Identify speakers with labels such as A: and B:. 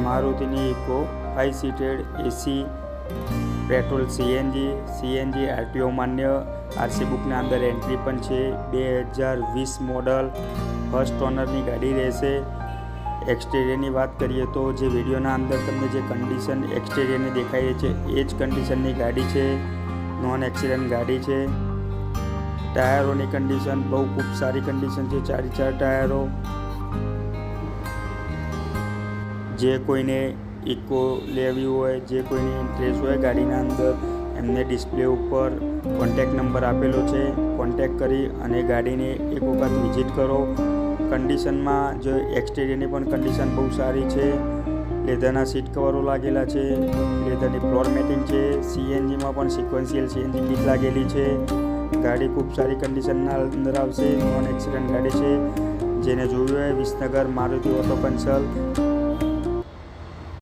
A: મારુતિની eco 5 સીટેડ એસી petrol CNG RTO માન્ય, RC બુકના અંદર entry પણ છે। 2020 મોડલ ફર્સ્ટ ઓનરની ગાડી રહેશે। એક્સટેરિયરની વાત કરીએ તો જે વિડીયોના અંદર તમને જે કન્ડિશન એક્સટેરિયરની દેખાઈ છે એ જ કન્ડિશનની ગાડી છે। નોન એક્સિડન્ટ ગાડી છે। ટાયરોની કન્ડિશન બહુ ખૂબ સારી કન્ડિશન છે, 4 ટાયરો। જે કોઈને ઇકો લેવી હોય, જે કોઈને ઇન્ટરેસ્ટ હોય ગાડીના અંદર, એમને ડિસ્પ્લે ઉપર કોન્ટેક્ટ નંબર આપેલો છે, કોન્ટેક્ટ કરી અને ગાડીને એક વખત વિઝિટ કરો। કન્ડિશનમાં જો એક્સટેરિયરની પણ કન્ડિશન બહુ સારી છે। લેધરના સીટ કવરો લાગેલા છે, લેધરની ફ્લોર મેટિંગ છે। સીએનજીમાં પણ સિક્વન્શિયલ સીએનજી કીટ લાગેલી છે। ગાડી ખૂબ સારી કન્ડિશનના અંદર આવશે, નોન એક્સિડન્ટ ગાડી છે। જેને જોયું હોય વિસનગર મારુતિ ઓટો કન્સલ્ટ